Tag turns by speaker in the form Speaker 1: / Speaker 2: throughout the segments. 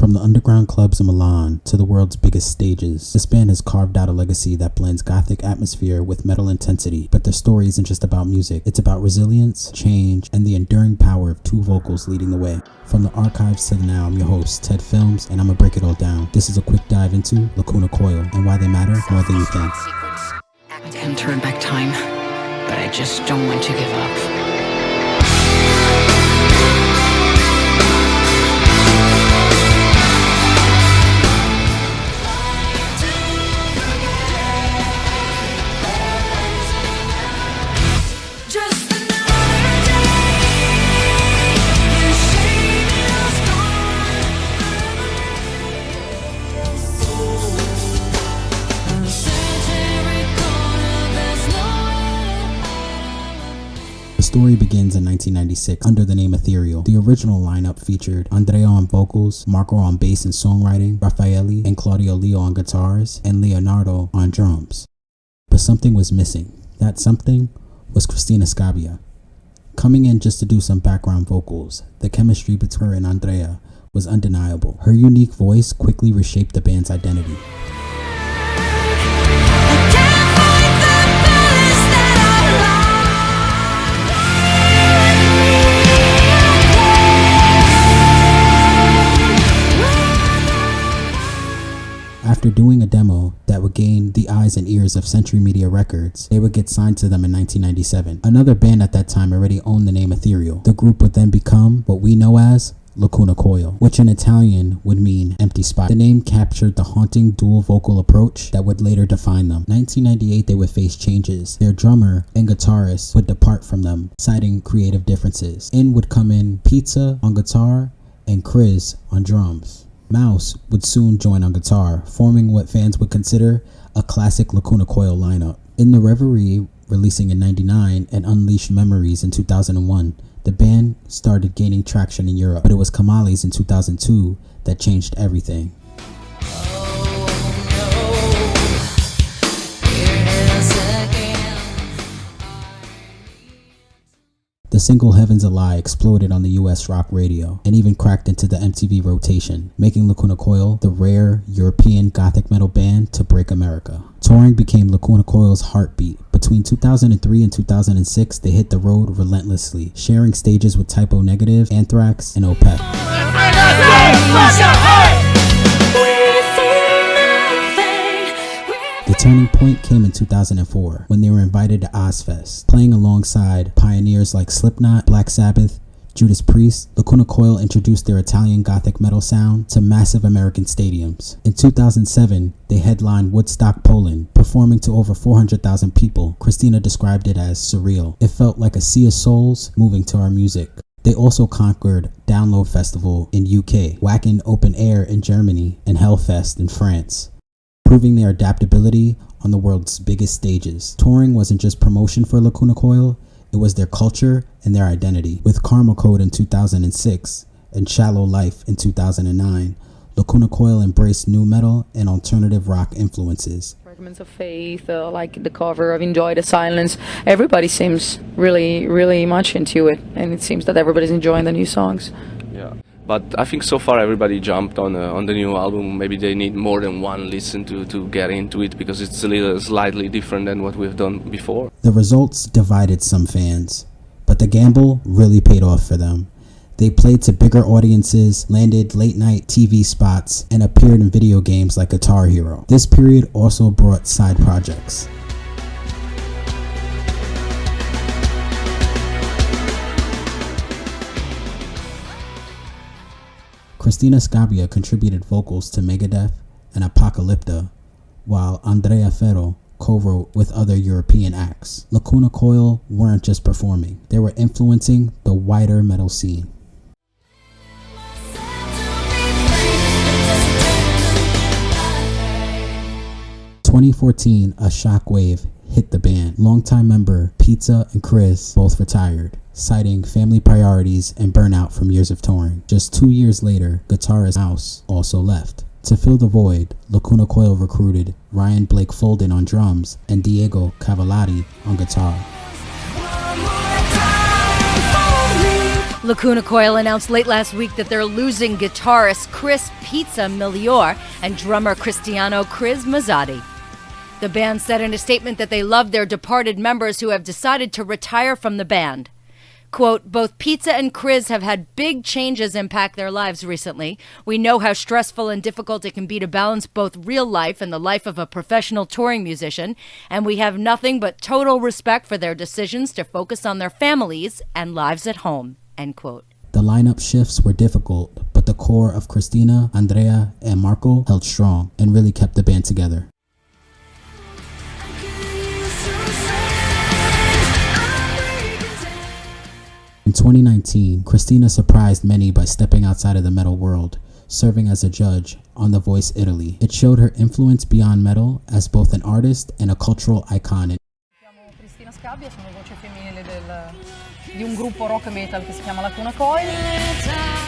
Speaker 1: From the underground clubs of Milan to the world's biggest stages, this band has carved out a legacy that blends gothic atmosphere with metal intensity. But their story isn't just about music, it's about resilience, change, and the enduring power of two vocals leading the way. From the archives to the now, I'm your host, Teddfilms, and I'm gonna break it all down. This is a quick dive into Lacuna Coil and why they matter more than you think.
Speaker 2: I can turn back time, but I just don't want to give up.
Speaker 1: The story begins in 1996 under the name Ethereal. The original lineup featured Andrea on vocals, Marco on bass and songwriting, Raffaele and Claudio Leo on guitars, and Leonardo on drums. But something was missing. That something was Cristina Scabbia. Coming in just to do some background vocals, the chemistry between her and Andrea was undeniable. Her unique voice quickly reshaped the band's identity. After doing a demo that would gain the eyes and ears of Century Media Records, they would get signed to them in 1997. Another band at that time already owned the name Ethereal. The group would then become what we know as Lacuna Coil, which in Italian would mean empty spot. The name captured the haunting dual vocal approach that would later define them. 1998, they would face changes. Their drummer and guitarist would depart from them, citing creative differences. In would come in Pizza on guitar and Chris on drums. Mouse would soon join on guitar, forming what fans would consider a classic Lacuna Coil lineup. In the Reverie, releasing in 1999, and Unleashed Memories in 2001, the band started gaining traction in Europe, but it was Kamali's in 2002 that changed everything. The single Heaven's a Lie exploded on the US rock radio and even cracked into the MTV rotation, making Lacuna Coil the rare European gothic metal band to break America. Touring became Lacuna Coil's heartbeat. Between 2003 and 2006, they hit the road relentlessly, sharing stages with Typo Negative, Anthrax, and Opeth. The turning point came in 2004 when they were invited to Ozfest, playing alongside pioneers like Slipknot, Black Sabbath, Judas Priest. Lacuna Coil introduced their Italian gothic metal sound to massive American stadiums. In 2007, they headlined Woodstock, Poland, performing to over 400,000 people. Cristina described it as surreal. It felt like a sea of souls moving to our music. They also conquered Download Festival in UK, Wacken Open Air in Germany, and Hellfest in France, proving their adaptability on the world's biggest stages. Touring wasn't just promotion for Lacuna Coil, it was their culture and their identity. With Karma Code in 2006 and Shallow Life in 2009, Lacuna Coil embraced nu metal and alternative rock influences.
Speaker 3: Fragments of Faith, like the cover of Enjoy the Silence, everybody seems really much into it, and it seems that everybody's enjoying the new songs.
Speaker 4: Yeah. But I think so far everybody jumped on the new album. Maybe they need more than one listen to get into it, because it's a little slightly different than what we've done before.
Speaker 1: The results divided some fans, but the gamble really paid off for them. They played to bigger audiences, landed late-night TV spots, and appeared in video games like Guitar Hero. This period also brought side projects. Cristina Scabbia contributed vocals to Megadeth and Apocalypta, while Andrea Ferro co-wrote with other European acts. Lacuna Coil weren't just performing, they were influencing the wider metal scene. In 2014, a shockwave hit the band. Longtime member Pizza and Chris both retired, citing family priorities and burnout from years of touring. Just 2 years later, guitarist Mouse also left. To fill the void, Lacuna Coil recruited Ryan Blake Folden on drums and Diego Cavallati on guitar.
Speaker 5: Lacuna Coil announced late last week that they're losing guitarist Chris Pizza Miglior and drummer Cristiano Chris Mazzotti. The band said in a statement that they love their departed members who have decided to retire from the band. Quote, both Pizza and Chris have had big changes impact their lives recently. We know how stressful and difficult it can be to balance both real life and the life of a professional touring musician, and we have nothing but total respect for their decisions to focus on their families and lives at home, end quote.
Speaker 1: The lineup shifts were difficult, but the core of Cristina, Andrea, and Marco held strong and really kept the band together. In 2019, Cristina surprised many by stepping outside of the metal world, serving as a judge on The Voice Italy. It showed her influence beyond metal as both an artist and a cultural icon.
Speaker 6: Mi chiamo Cristina Scabbia, sono voce femminile di un gruppo rock metal che si chiama Lacuna Coil.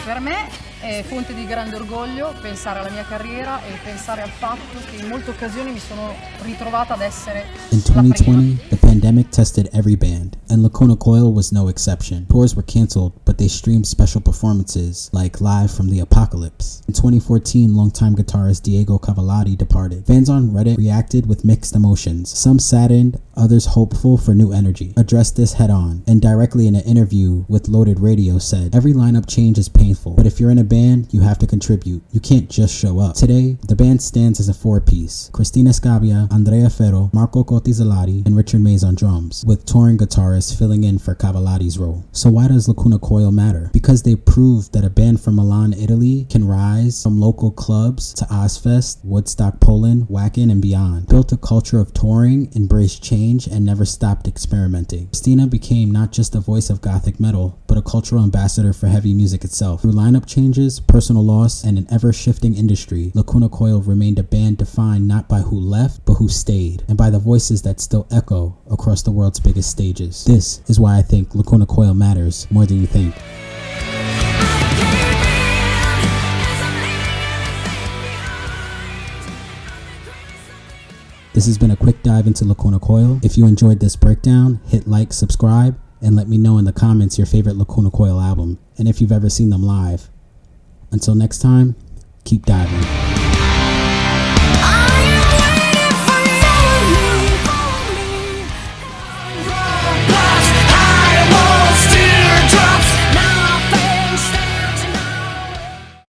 Speaker 6: Per me è fonte di grande orgoglio pensare alla mia carriera e pensare al fatto che in molte occasioni mi sono ritrovata ad essere
Speaker 1: In
Speaker 6: la prima.
Speaker 1: 2020, the pandemic tested every band, and Lacuna Coil was no exception. Tours were canceled, but they streamed special performances like Live from the Apocalypse. In 2014, longtime guitarist Diego Cavallati departed. Fans on Reddit reacted with mixed emotions, some saddened, others hopeful for new energy. Addressed this head on, and directly in an interview with Loaded Radio said, every lineup change is painful, but if you're in a band, you have to contribute. You can't just show up. Today, the band stands as a four-piece. Cristina Scabbia, Andrea Ferro, Marco Cottizolati, and Richard Mays on drums, with touring guitarists filling in for Cavallati's role. So why does Lacuna Coil matter? Because they proved that a band from Milan, Italy can rise from local clubs to Ozfest, Woodstock, Poland, Wacken, and beyond. Built a culture of touring, embraced change, and never stopped experimenting. Cristina became not just a voice of gothic metal, but a cultural ambassador for heavy music itself. Through lineup changes, personal loss, and an ever-shifting industry, Lacuna Coil remained a band defined not by who left, but who stayed, and by the voices that still echo across the world's biggest stages. This is why I think Lacuna Coil matters more than you think. This has been a quick dive into Lacuna Coil. If you enjoyed this breakdown, hit like, subscribe, and let me know in the comments your favorite Lacuna Coil album, and if you've ever seen them live. Until next time, keep diving.